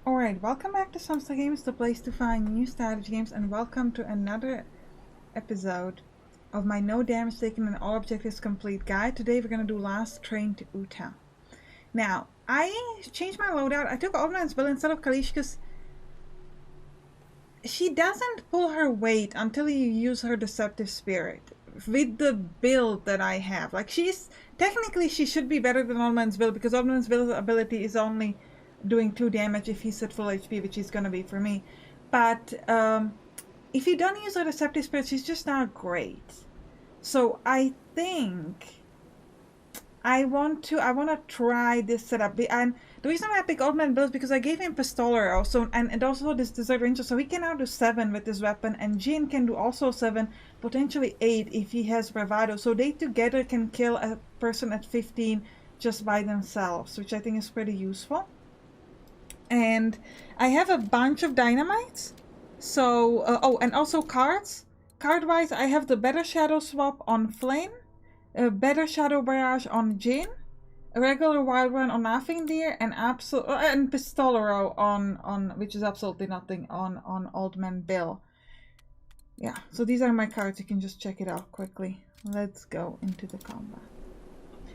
Alright, welcome back to Sampstra Games, the place to find new strategy games, and welcome to another episode of my no damage taken and all objectives complete guide. Today we're going to do Last Train to Utah. Now, I changed my loadout. I took Oldman's build instead of Kalish because she doesn't pull her weight until you use her Deceptive Spirit with the build that I have. Like, technically she should be better than Oldman's build because Oldman's build ability is only doing 2 damage if he's at full HP, which is gonna be for me. But if you don't use her Deceptive Spirit, she's just not great. So I think I want to try this setup. And the reason why I pick Oldman build is because I gave him Pistoler also, and also this Desert Ranger, so he can now do 7 with this weapon, and Jin can do also 7, potentially 8 if he has Bravado. So they together can kill a person at 15 just by themselves, which I think is pretty useful. And I have a bunch of dynamites. So, oh, and also cards. Card-wise, I have the Better Shadow Swap on Flynn, a Better Shadow Barrage on Jin, a regular Wild Run on Nothing Deer, and Pistolero on which is absolutely nothing on Old Man Bill. Yeah, so these are my cards. You can just check it out quickly. Let's go into the combat.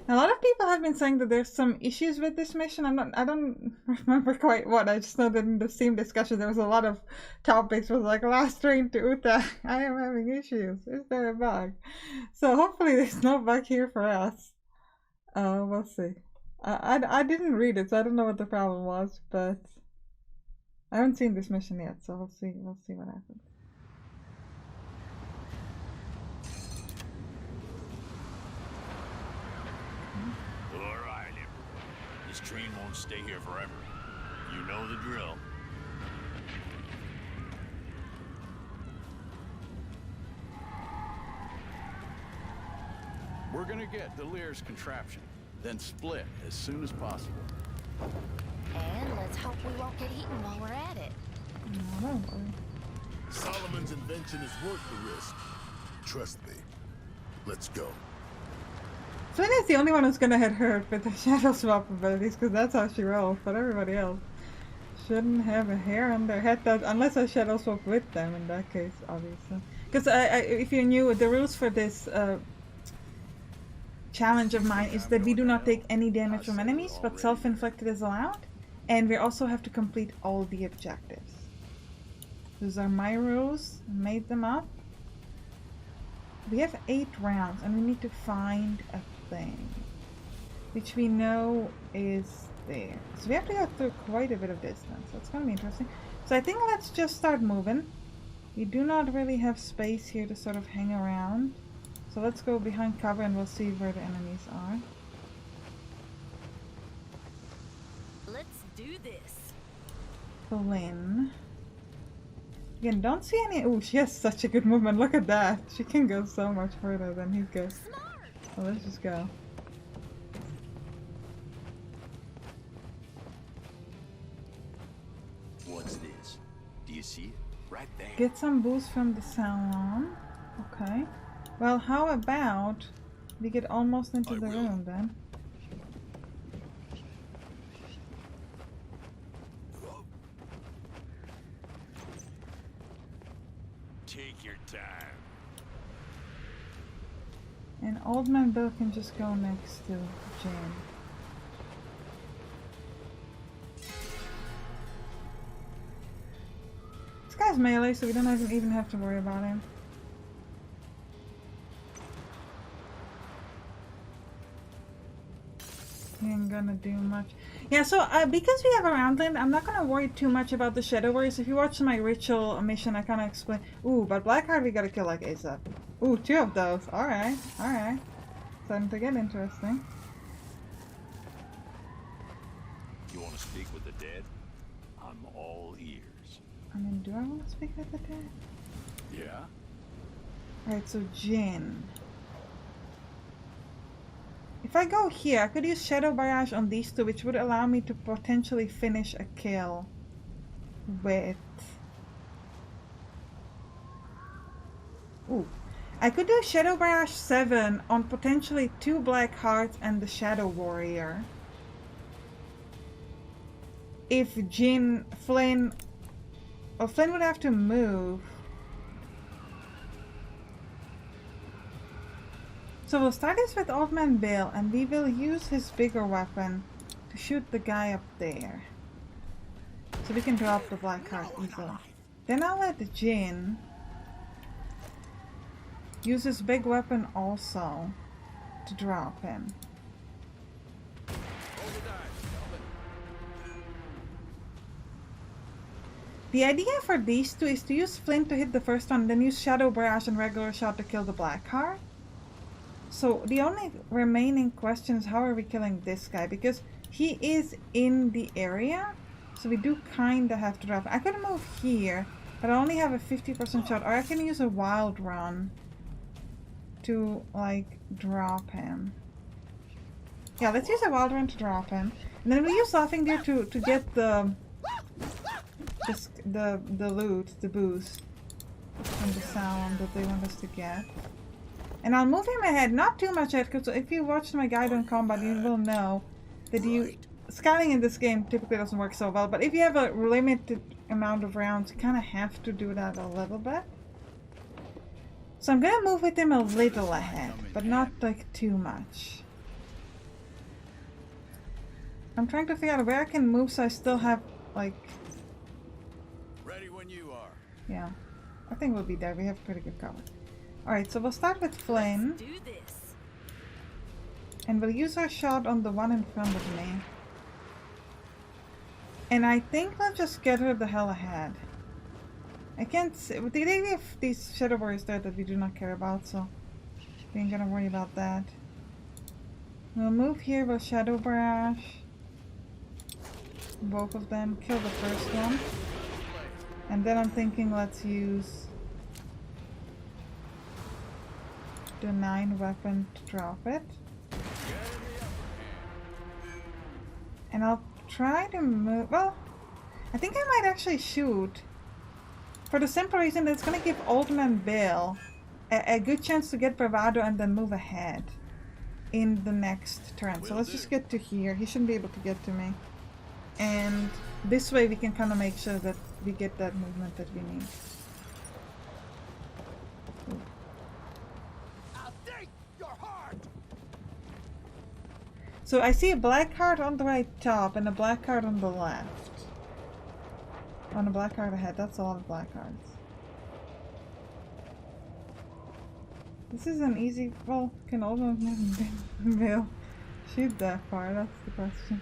A lot of people have been saying that there's some issues with this mission. I don't remember quite what. I just know that in the Steam discussion there was a lot of topics. It was like Last Train to Utah. I am having issues. Is there a bug? So hopefully there's no bug here for us. We'll see. I didn't read it, so I don't know what the problem was, but I haven't seen this mission yet, so we'll see what happens. This train won't stay here forever. You know the drill. We're gonna get Delir's contraption, then split as soon as possible. And let's hope we won't get eaten while we're at it. Solomon's invention is worth the risk. Trust me. Let's go. Flynn is the only one who's gonna get hurt with the Shadow Swap abilities because that's how she rolls, but everybody else shouldn't have a hair on their head, unless I Shadow Swap with them in that case, obviously. Because if you knew, the rules for this challenge of mine is that we do not take any damage from enemies, but self-inflicted is allowed, and we also have to complete all the objectives. Those are my rules. I made them up. We have 8 rounds, and we need to find a thing, which we know is there. So we have to go through quite a bit of distance. That's going to be interesting. So I think let's just start moving. We do not really have space here to sort of hang around. So let's go behind cover and we'll see where the enemies are. Let's do this. Flynn. Again, don't see any. Oh, she has such a good movement. Look at that. She can go so much further than he goes. So let's just go. What's this? Do you see it? Right there. Get some boost from the salon. Okay. Well, how about we get almost into the room then? Take your time. And Old Man Bill can just go next to Jane. This guy's melee, so we don't even have to worry about him. He ain't gonna do much. Yeah, so because we have a roundland, I'm not gonna worry too much about the Shadow Warriors. If you watch my ritual mission, I kind of explain. Ooh, but Blackheart we gotta kill like ASAP. Ooh, 2 of those. Alright, alright. Starting to get interesting. You want to speak with the dead? I'm all ears. I mean, do I want to speak with the dead? Yeah? Alright, so Jin. If I go here, I could use Shadow Barrage on these 2, which would allow me to potentially finish a kill with... Ooh. I could do Shadow Barrage 7 on potentially 2 Black Hearts and the Shadow Warrior. if Flynn would have to move. So we'll start this with Old Man Bill, and we will use his bigger weapon to shoot the guy up there. So we can drop the black card easily. Then I'll let Jin use his big weapon also to drop him. The idea for these two is to use Flynn to hit the first one, then use Shadow Barrage and regular shot to kill the black card. So the only remaining question is how are we killing this guy? Because he is in the area, so we do kinda have to drop. I could move here, but I only have a 50% shot, or I can use a wild run to like drop him. Yeah, let's use a wild run to drop him. And then we use Laughing Deer to get the loot, the boost from the sound that they want us to get. And I'll move him ahead, not too much ahead, because if you watched my guide on combat, you will know that scanning in this game typically doesn't work so well, but if you have a limited amount of rounds, you kind of have to do that a little bit. So I'm gonna move with him a little ahead, but not like too much. I'm trying to figure out where I can move so I still have like... Ready when you are. Yeah, I think we'll be there. We have pretty good cover. Alright, so we'll start with Flynn. Let's do this. And we'll use our shot on the one in front of me. And I think we'll just get her the hell ahead. I can't see. They have these Shadow Warriors there that we do not care about, so we ain't gonna worry about that. We'll move here with Shadow Barrage. Both of them. Kill the first one. And then I'm thinking let's use the 9 weapon to drop it. And I'll try to move. Well, I think I might actually shoot. For the simple reason that it's going to give Old Man Bill a good chance to get bravado and then move ahead in the next turn. So let's just get to here. He shouldn't be able to get to me. And this way we can kind of make sure that we get that movement that we need. So I see a black card on the right top and a black card on the left. On a black card ahead, that's a lot of black cards. This is an easy... Well, can Old Man Bill shoot that far? That's the question.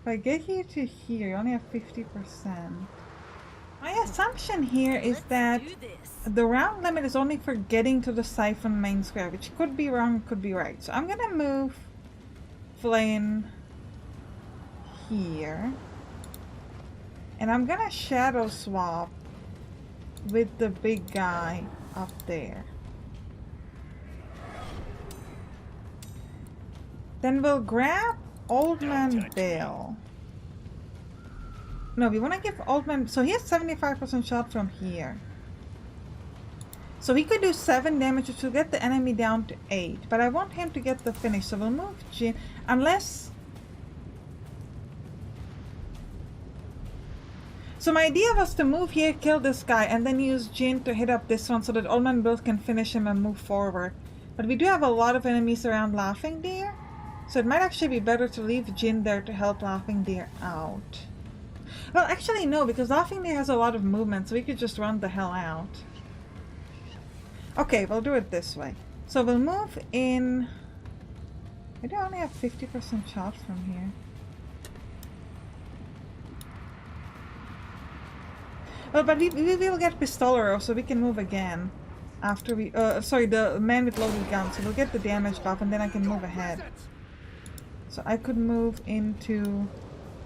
If I get here to here, you only have 50%. My assumption here is that the round limit is only for getting to the siphon main square, which could be wrong, could be right. So I'm gonna move Flynn here. And I'm gonna shadow swap with the big guy up there. Then we'll grab Old Man Bill. No, we want to give Old Man... So he has 75% shot from here. So he could do 7 damage, which will get the enemy down to 8. But I want him to get the finish, so we'll move Jin. Unless... So my idea was to move here, kill this guy, and then use Jin to hit up this one so that Old Man Bill can finish him and move forward. But we do have a lot of enemies around Laughing Deer. So it might actually be better to leave Jin there to help Laughing Deer out. Well, actually no, because Laughing Deer has a lot of movement, so we could just run the hell out. Okay, we'll do it this way. So we'll move in... I do only have 50% shot from here. Well, but we will get Pistolero, so we can move again. After we... sorry, the man with loaded gun, so we'll get the damage buff, and then I can move ahead. So I could move into...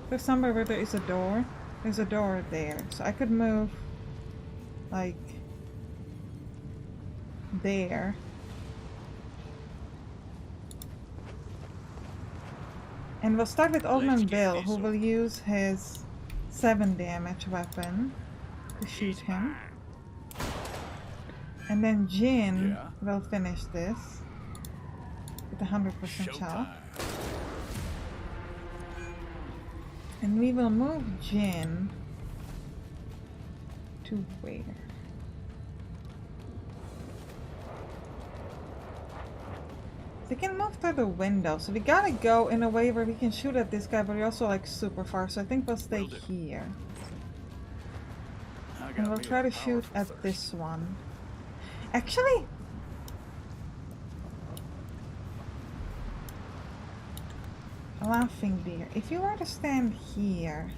There's somewhere where there is a door. There's a door there. So I could move... like... there. And we'll start with Old Man Bill, who will use his 7 damage weapon to shoot him. And then Jin will finish this with 100% shot. And we will move Jin to where? They can move through the window, so we gotta go in a way where we can shoot at this guy, but we're also like super far, so I think we'll stay here. And we'll try to shoot at this one. Actually, laughing deer. If you were to stand here,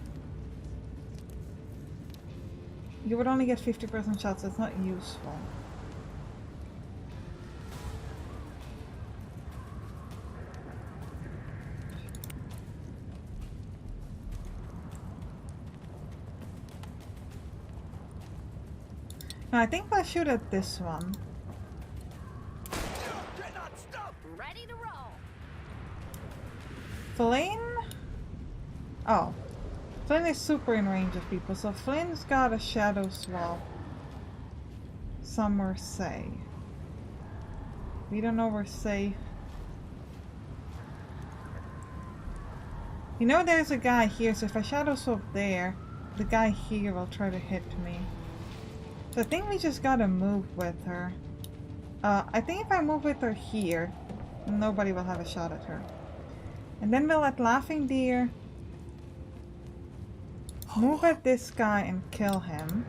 you would only get 50% shots, so it's not useful. No, I think I'll shoot at this one. Ready to roll. Flynn? Oh. Flynn is super in range of people, so Flynn's got a shadow swap somewhere safe. We don't know we're safe. You know there's a guy here, so if I shadow swap there, the guy here will try to hit me. So I think we just gotta move with her. I think if I move with her here, nobody will have a shot at her. And then we'll let Laughing Deer move at this guy and kill him.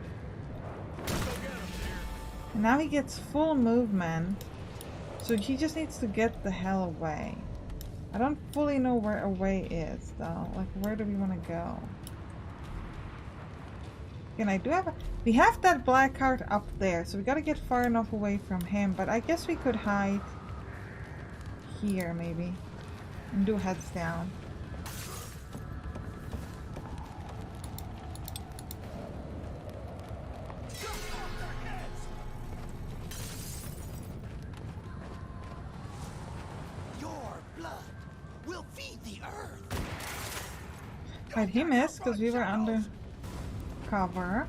And now he gets full movement, so he just needs to get the hell away. I don't fully know where away is though. Like, where do we want to go? And I do have we have that black card up there, so we gotta get far enough away from him, but I guess we could hide here maybe and do heads down. Your blood will feed the earth. Right, he missed because we were under cover.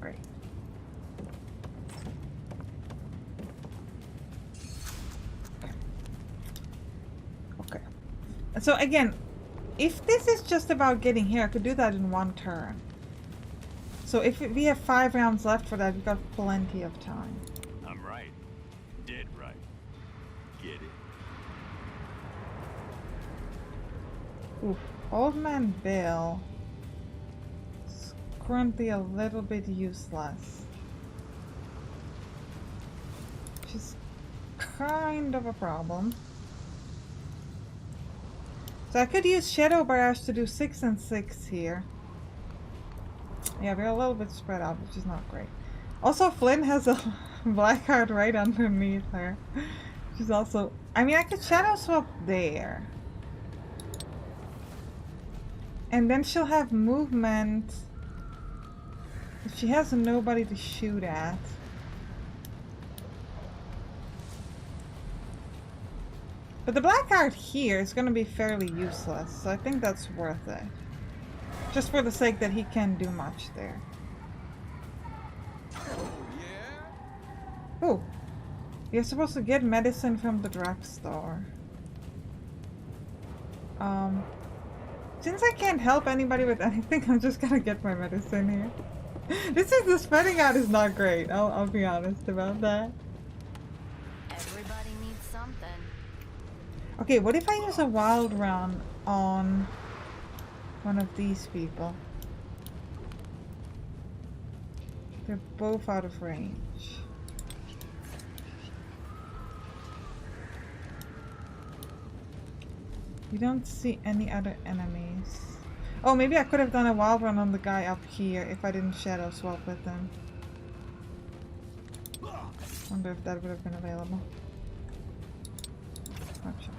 Great. Okay. So again, if this is just about getting here, I could do that in one turn. So if we have 5 rounds left for that, we've got plenty of time. I'm right. Dead right. Get it. Oof. Old Man Bill is currently a little bit useless. Which is kind of a problem. So I could use Shadow Barrage to do 6 and 6 here. Yeah, we're a little bit spread out, which is not great. Also, Flynn has a black card right underneath her. She's also... I mean, I could Shadow Swap there. And then she'll have movement if she has nobody to shoot at. But the black card here is going to be fairly useless, so I think that's worth it. Just for the sake that he can't do much there. Oh, yeah? Ooh. You're supposed to get medicine from the drugstore. Since I can't help anybody with anything, I'm just gonna get my medicine here. The spreading out is not great. I'll be honest about that. Everybody needs something. Okay, what if I use a wild run on one of these people? They're both out of range. You don't see any other enemies. Oh, maybe I could have done a wild run on the guy up here if I didn't shadow swap with him. Wonder if that would have been available. Not sure.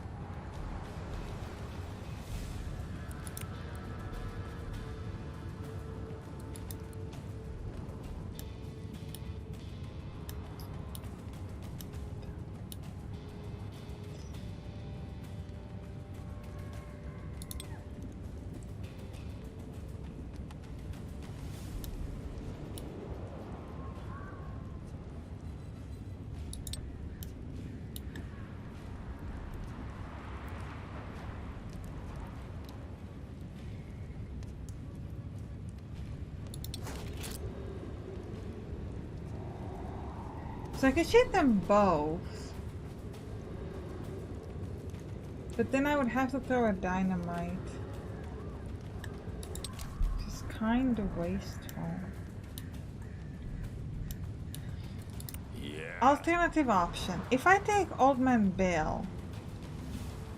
So I could shoot them both. But then I would have to throw a dynamite. Which is kind of wasteful. Yeah. Alternative option. If I take Old Man Bill.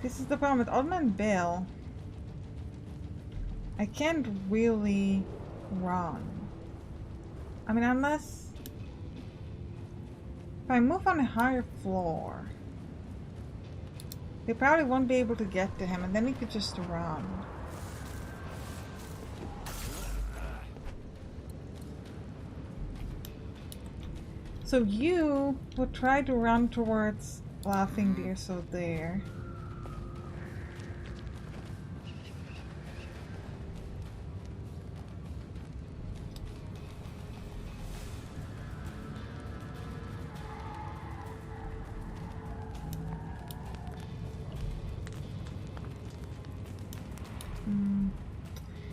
This is the problem with Old Man Bill. I can't really run. I mean, unless... If I move on a higher floor, they probably won't be able to get to him, and then he could just run. So you would try to run towards Laughing Deer, so there.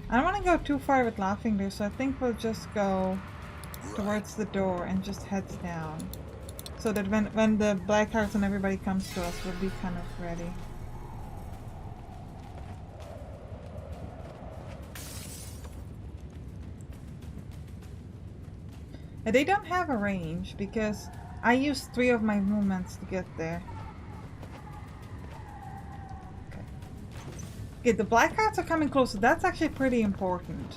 I don't want to go too far with Laughing Deer, so I think we'll just go towards the door and just heads down. So that when the Black Hearts and everybody comes to us, we'll be kind of ready. And they don't have a range because I used 3 of my movements to get there. Okay, the Black Hearts are coming closer. That's actually pretty important.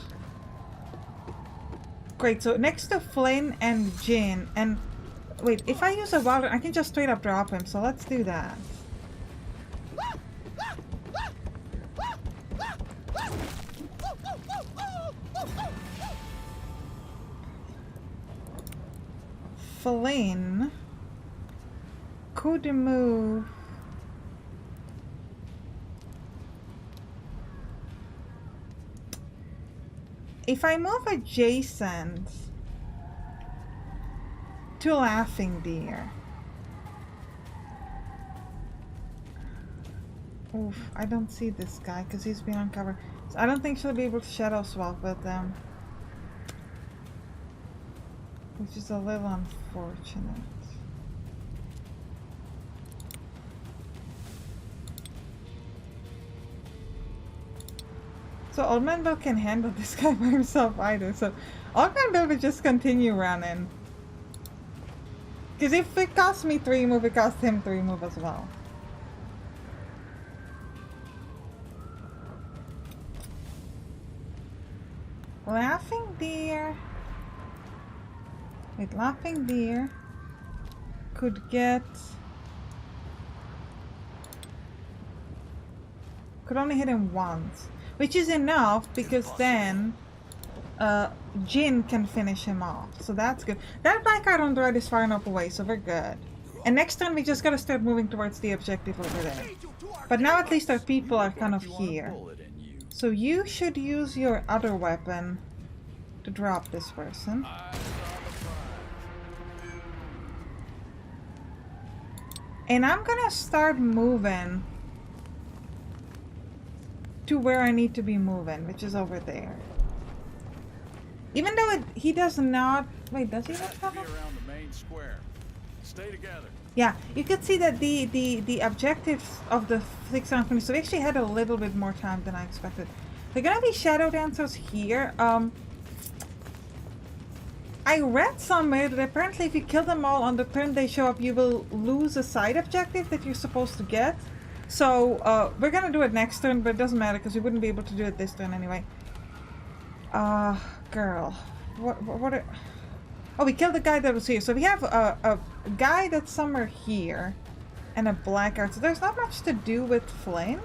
Great, so next to Flynn and Jin, and wait, if I use a Wilder, I can just straight up drop him, so let's do that. Flynn could move. If I move adjacent to Laughing Deer. Oof, I don't see this guy because he's been uncovered. So I don't think she'll be able to shadow swap with them. Which is a little unfortunate. So Old Man Bill can handle this guy by himself either, so Old Man Bill will just continue running. Because if it costs me 3 move, it costs him 3 move as well. Laughing Deer. Wait, Laughing Deer could get... Could only hit him once. Which is enough because then Jin can finish him off. So that's good. That Black Heart on the right is far enough away, so we're good. And next time we just gotta start moving towards the objective over there. But now at least our people are kind of here. So you should use your other weapon to drop this person. And I'm gonna start moving to where I need to be moving, which is over there. Even though he does not... Wait, does he not have a... around the main square. Stay together. Yeah, you could see that the objectives of the 6 round finish, so we actually had a little bit more time than I expected. They're gonna be shadow dancers here. I read somewhere that apparently if you kill them all on the turn they show up, you will lose a side objective that you're supposed to get. So, we're gonna do it next turn, but it doesn't matter because we wouldn't be able to do it this turn anyway. Girl. What are... Oh, we killed the guy that was here. So we have a guy that's somewhere here and a Black Heart. So there's not much to do with Flynn.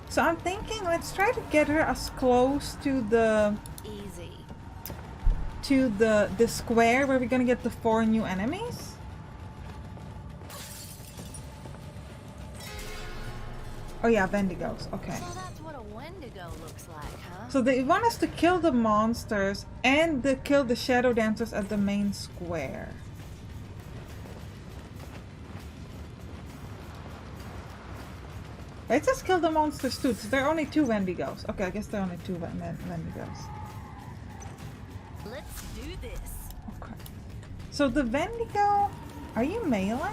So I'm thinking let's try to get her as close to the... Easy. To the square where we're gonna get the 4 new enemies. Oh yeah, wendigos. Okay. So that's what a wendigo looks like, huh? So they want us to kill the monsters and kill the shadow dancers at the main square. Let's just kill the monsters too. So there are only 2 wendigos. Okay, I guess there are only 2 wendigos. Let's do this. Okay. So the wendigo Are you melee?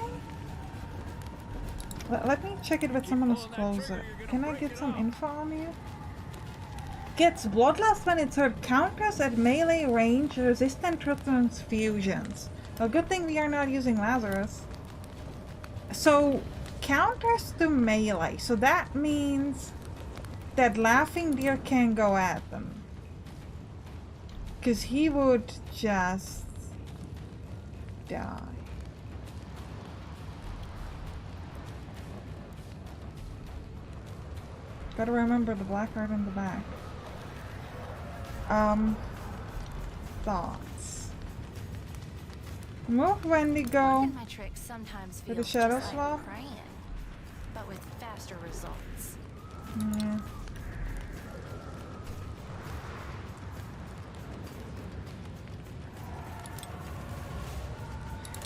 Let me check it with someone who's closer. Can I get some info on you? Gets bloodlust when it's hurt. Counters at melee range. Resistant to transfusions. Well, good thing we are not using Lazarus. So, counters to melee. So that means that Laughing Deer can go at them. Because he would just die. Gotta remember the black heart in the back. Thoughts. Move Wendigo Working my tricks sometimes with the feels shadow just swap. like praying, but with faster results. Yeah.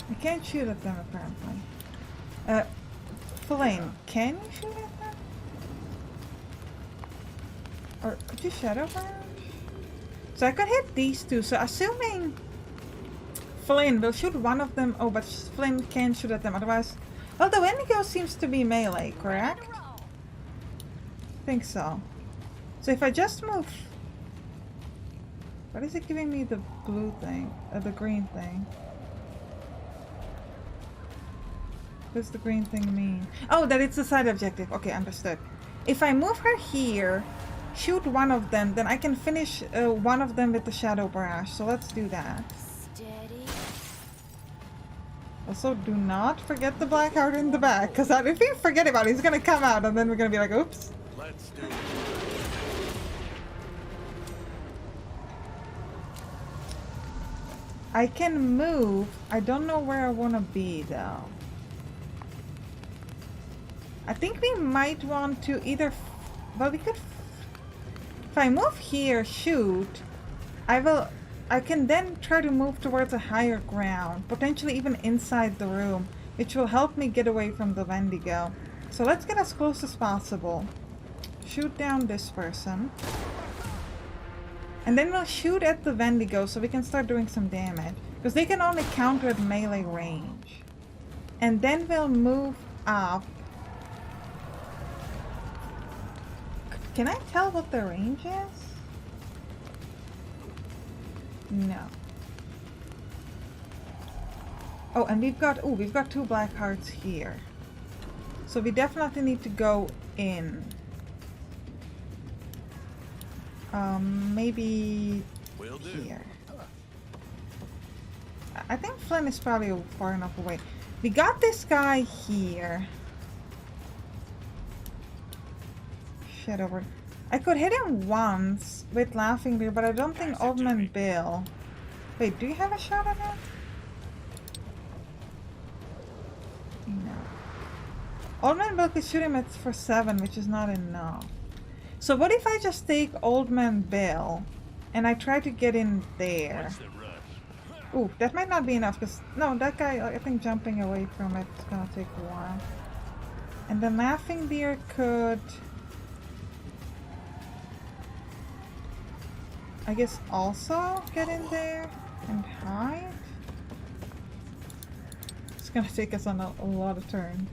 I can't shoot at them apparently. Flynn, can you shoot at them? Or could you shadow barrage? So I could hit these two, so assuming Flynn will shoot one of them. Oh, but Flynn can shoot at them, otherwise... Well, the Wendigo seems to be melee, correct? I think so. So if I just move... What is it giving me the blue thing? The green thing? What does the green thing mean? Oh, that it's a side objective. Okay, understood. If I move her here, shoot one of them, then I can finish one of them with the shadow barrage. So let's do that. Steady. Also, do not forget the black heart in the back, because if you forget about it, he's gonna come out, and then we're gonna be like, oops. Let's do it. I can move. I don't know where I want to be, though. I think we might want to either... Well, we could... If I move here, shoot, I can then try to move towards a higher ground, potentially even inside the room, which will help me get away from the Wendigo. So let's get as close as possible. Shoot down this person. And then we'll shoot at the Wendigo so we can start doing some damage. Because they can only counter at melee range. And then we'll move up. Can I tell what the range is? No. Oh, and we've got two black hearts here. So we definitely need to go in. Maybe here. I think Flynn is probably far enough away. We got this guy here. Shit over. I could hit him once with Laughing Deer, but I don't think Old Man Bill. Wait, do you have a shot at him? No. Old Man Bill could shoot him at for 7, which is not enough. So what if I just take Old Man Bill and I try to get in there? Ooh, that might not be enough because no, that guy, I think jumping away from it is gonna take a while. And the Laughing Deer could, I guess, also get in there and hide. It's gonna take us on a lot of turns.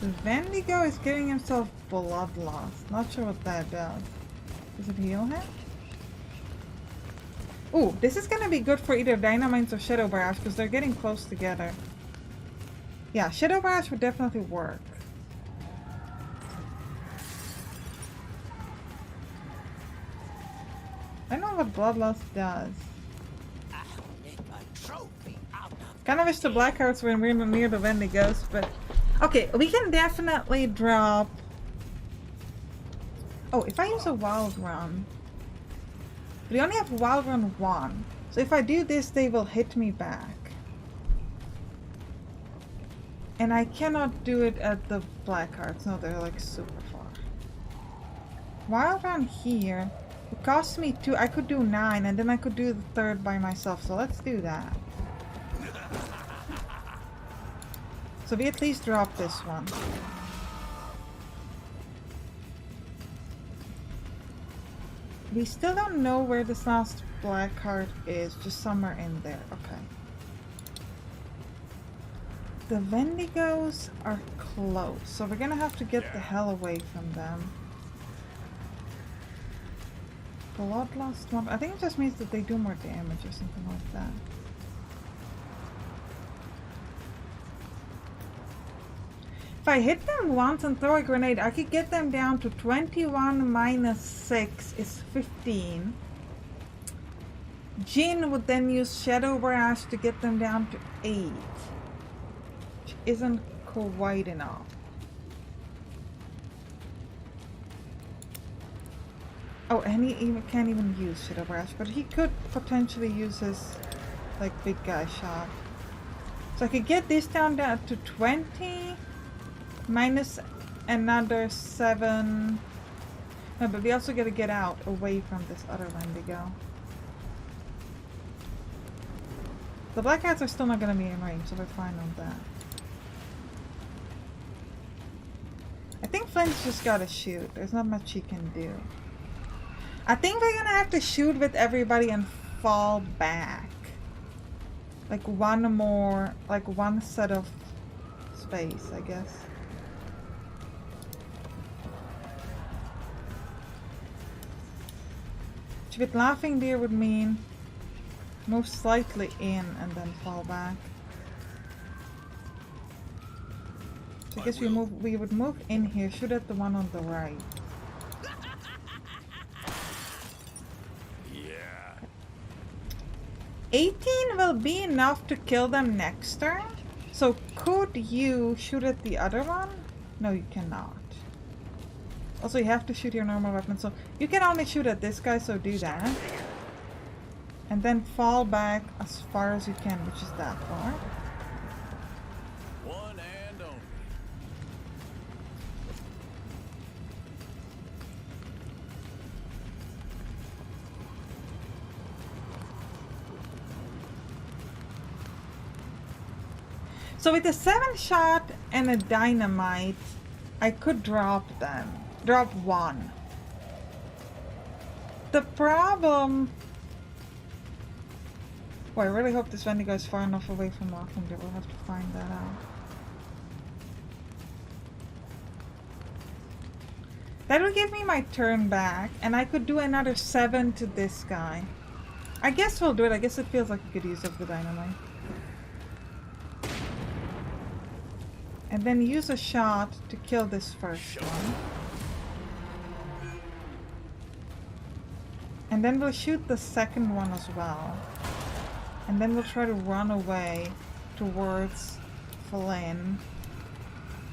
The Wendigo is giving himself bloodlust. Not sure what that does. Does it heal him? Ooh, this is gonna be good for either Dynamites or Shadow Barrage because they're getting close together. Yeah, Shadow Barrage would definitely work. I know what bloodlust does. Kind of wish the black hearts were near the Wendigos, but okay, we can definitely drop. Oh, if I use a wild run, we only have wild run 1, so if I do this, they will hit me back, and I cannot do it at the black hearts. No, they're like super far. Wild run here. It costs me 2. I could do 9, and then I could do the 3rd by myself. So let's do that. So we at least drop this one. We still don't know where this last black card is, just somewhere in there. Okay. The wendigos are close, so we're gonna have to get the hell away from them. Bloodlust one. I think it just means that they do more damage or something like that. If I hit them once and throw a grenade, I could get them down to 21 minus 6 is 15. Jin would then use Shadow Barrage to get them down to 8. Which isn't quite enough. Oh, and he can't even use Shadow Barrage, but he could potentially use his, like, big guy shot. So I could get this down to 20, minus another 7. No, but we also gotta get out, away from this other Wendigo. The black cats are still not gonna be in range, so we're fine on that. I think Flynn's just gotta shoot. There's not much he can do. I think we're gonna have to shoot with everybody and fall back. Like one more, like one set of space, I guess. Which with Laughing Deer would mean move slightly in and then fall back. So I guess we would move in here, shoot at the one on the right. 18 will be enough to kill them next turn. So could you shoot at the other one? No, you cannot. Also, you have to shoot your normal weapon. So you can only shoot at this guy, so do that. And then fall back as far as you can, which is that far. One and only. So with a 7-shot and a dynamite, I could drop them. Drop one. The problem... Well, I really hope this Wendigo is far enough away from Laughing Deer. We'll have to find that out. That will give me my turn back, and I could do another 7 to this guy. I guess we'll do it. I guess it feels like a good use of the dynamite. And then use a shot to kill this first one. And then we'll shoot the second one as well. And then we'll try to run away towards Flynn.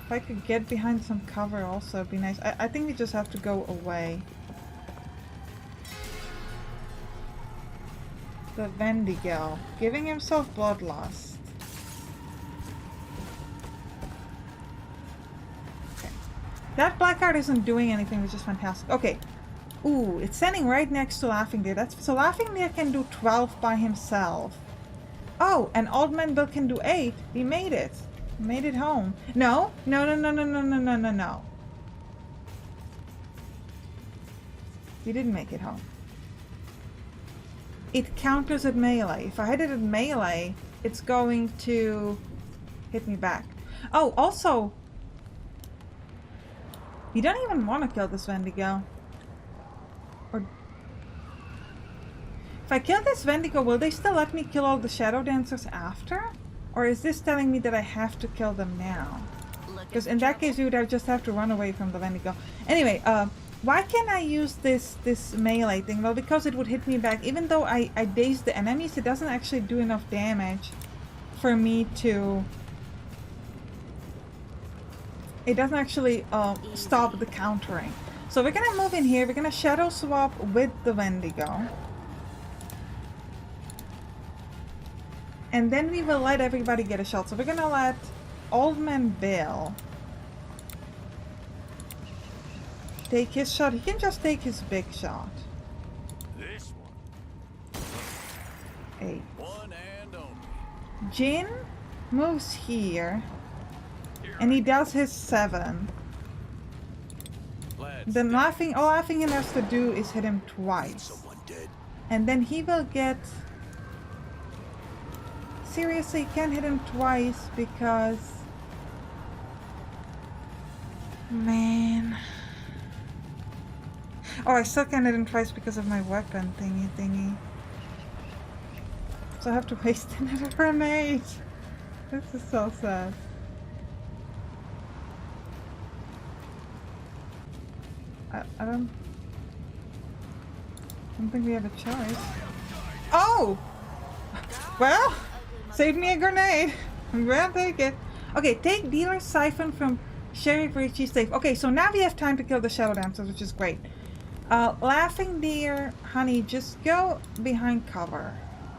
If I could get behind some cover also, it'd be nice. I think we just have to go away. The Wendigo, giving himself bloodlust. That black card isn't doing anything, which is fantastic. Okay. Ooh, it's standing right next to Laughing Deer. So Laughing Deer can do 12 by himself. Oh, and Old Man Bill can do 8. We made it. We made it home. No. No. We didn't make it home. It counters at melee. If I hit it at melee, it's going to hit me back. Oh, also... You don't even want to kill this Wendigo. Or... If I kill this Wendigo, will they still let me kill all the Shadow Dancers after? Or is this telling me that I have to kill them now? Because in that case, you would just have to run away from the Wendigo. Anyway, why can't I use this melee thing? Well, because it would hit me back. Even though I daze the enemies, it doesn't actually do enough damage for me to... It doesn't actually stop the countering. So we're gonna move in here. We're gonna shadow swap with the Wendigo. And then we will let everybody get a shot. So we're gonna let Old Man Bill take his shot. He can just take his big shot. This one. 8. One and only. Jin moves here. And he does his 7. Glad Then laughing, all laughing has to do is hit him twice. Someone dead. And then he will get... Seriously, can't hit him twice because... Man... Oh, I still can't hit him twice because of my weapon thingy. So I have to waste another grenade. This is so sad. I don't think we have a choice. Oh! Well, save me a grenade. I'm gonna take it. Okay, take dealer's siphon from Sheriff Richie's safe. Okay, so now we have time to kill the shadow dancers, which is great. Laughing deer, honey, just go behind cover.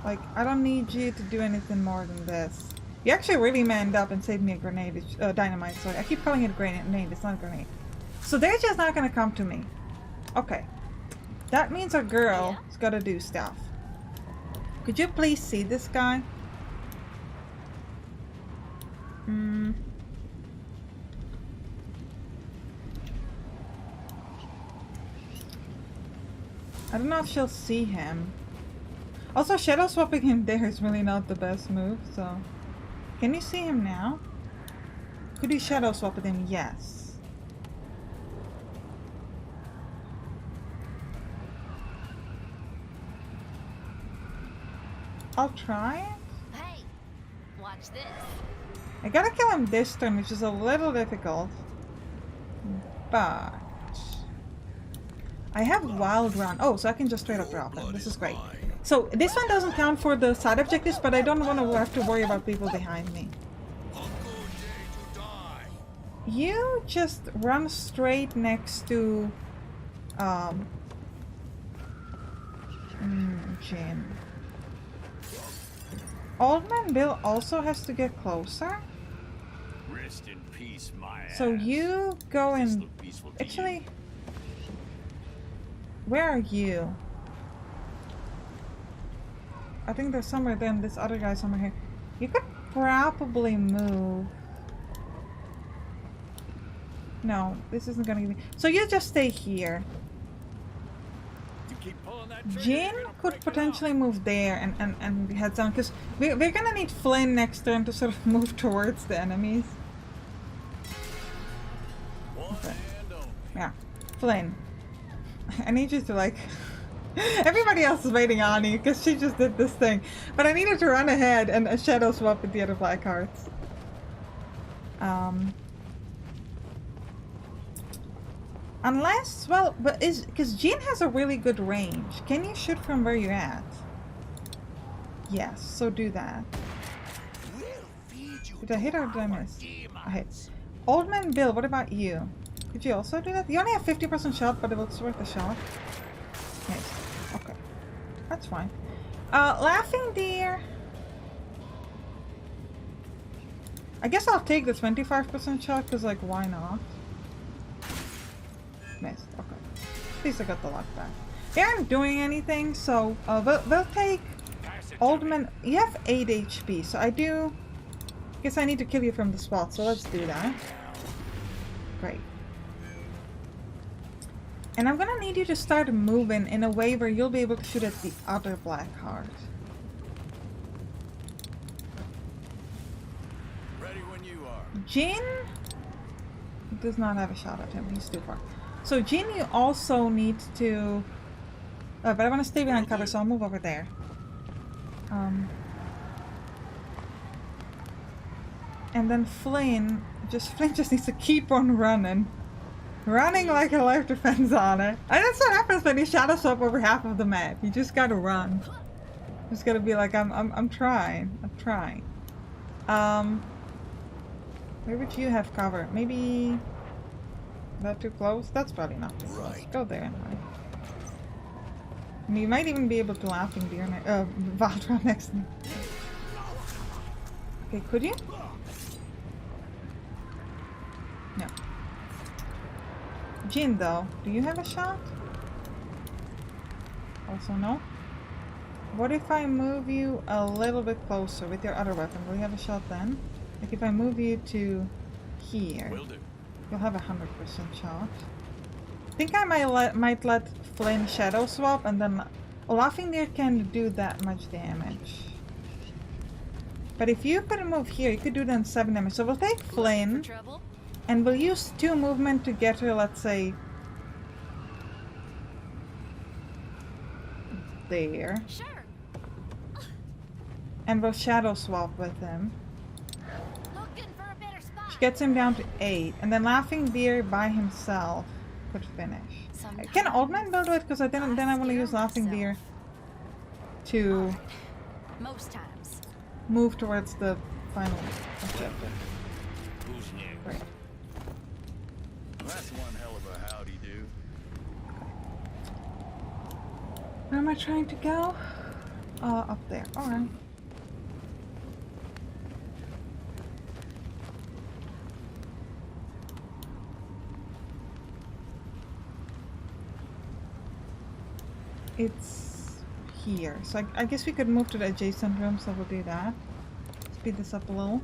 Like, I don't need you to do anything more than this. You actually really manned up and saved me a grenade. Dynamite, sorry. I keep calling it a grenade. It's not a grenade. So they're just not gonna come to me. Okay. That means our girl has gotta do stuff. Could you please see this guy? I don't know if she'll see him. Also, shadow swapping him there is really not the best move, so... Can you see him now? Could you shadow swap with him? Yes. I'll try it. Hey, watch this. I gotta kill him this turn, which is a little difficult. But... I have Wild Run. Oh, so I can just straight up drop them. This is great. So, this one doesn't count for the side objectives, but I don't want to have to worry about people behind me. You just run straight next to... Jin. Old Man Bill also has to get closer. Rest in peace, my ass. So you go Does this and... look peaceful to you? Actually... Where are you? I think there's somewhere there and this other guy somewhere here. You could probably move. No, this isn't gonna give me... So you just stay here. You keep pulling that trigger, Jin you're gonna could break it potentially move there and head down, because we're gonna need Flynn next turn to sort of move towards the enemies. off. One and only. Yeah, Flynn. I need you to like... Everybody else is waiting on you because she just did this thing. But I needed to run ahead and a shadow swap with the other black hearts. Unless, well, but is... Because Jin has a really good range. Can you shoot from where you're at? Yes, so do that. We'll feed you Did I hit or did I to our miss? demons. I hit. Old Man Bill, what about you? Could you also do that? You only have 50% shot, but it's worth a shot. Nice. Okay. That's fine. Laughing Deer. I guess I'll take the 25% shot, because, like, why not? Missed. Okay. At least I got the luck back. They aren't doing anything, so we'll take Old Man. You have 8 HP, so I do... Guess I need to kill you from the spot, so let's do that. Great. And I'm gonna need you to start moving in a way where you'll be able to shoot at the other black heart. Ready when you are. Jin does not have a shot at him, he's too far. So Jin, you also need to... but I want to stay behind cover, so I'll move over there. And then Flynn just needs to keep on running. Running like her life depends on it. And that's what happens when you shadow swap over half of the map. You just gotta run. Just gotta be like, I'm trying. I'm trying. Where would you have cover? Maybe... Not too close? That's probably not too close. Right. Go there anyway. And you might even be able to laughing deer Valtron next to me. Okay, could you? No. Jin, though, do you have a shot? Also no. What if I move you a little bit closer with your other weapon? Will you have a shot then? Like if I move you to here, Will do. you'll have a 100% shot. I think I might let Flynn shadow swap, and then a laughing deer can do that much damage. But if you could move here, you could do then 7 damage. So we'll take Flynn, and we'll use 2 movement to get her, let's say, there. Sure. And we'll shadow swap with him. Looking for a better spot. Which gets him down to 8. And then laughing deer by himself could finish. Can old man build it? Because then I want to use laughing deer to Most times. move towards the final objective. Who's next? Right. That's one hell of a howdy-do. Where am I trying to go? Up there. Alright. It's here. So I guess we could move to the adjacent room, so we'll do that. Speed this up a little.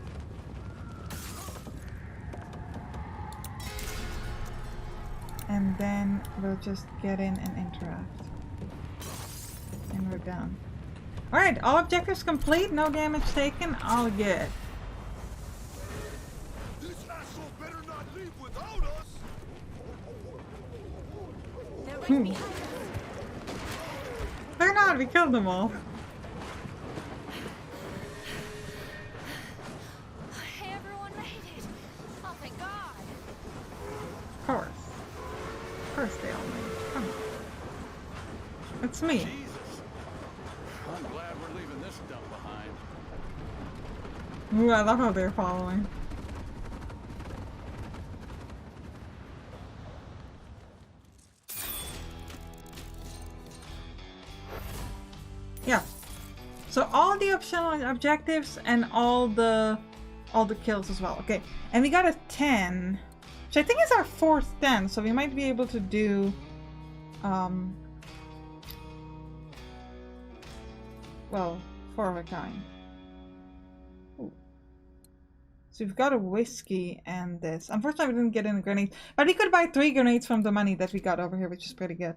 And then we'll just get in and interact. And we're done. Alright, all objectives complete, no damage taken, all good. This asshole better not leave without us. They're right behind us. They're not, we killed them all. Everyone made it. Oh, thank God. Of course. Of course they all made it. Come on. It's me. Jesus. I'm glad we're leaving this dump behind. Ooh, I love how they're following. Yeah. So all the optional objectives and all the kills as well. Okay. And we got a 10. Which I think is our 4th 10, so we might be able to do well, 4 of a kind. Ooh. So we've got a whiskey and this. Unfortunately, we didn't get any grenades, but we could buy 3 grenades from the money that we got over here, which is pretty good.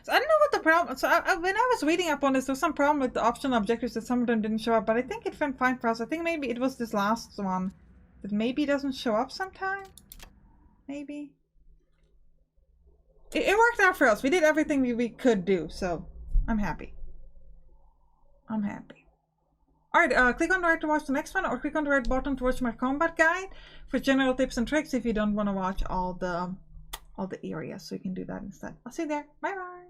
So I don't know what the problem. So when I was reading up on this, there was some problem with the optional objectives that some of them didn't show up, but I think it went fine for us. I think maybe it was this last one that maybe doesn't show up sometime. Maybe. It worked out for us. We did everything we could do, so I'm happy. I'm happy. Alright, click on the right to watch the next one, or click on the right button to watch my combat guide for general tips and tricks if you don't want to watch all the areas, so you can do that instead. I'll see you there. Bye bye.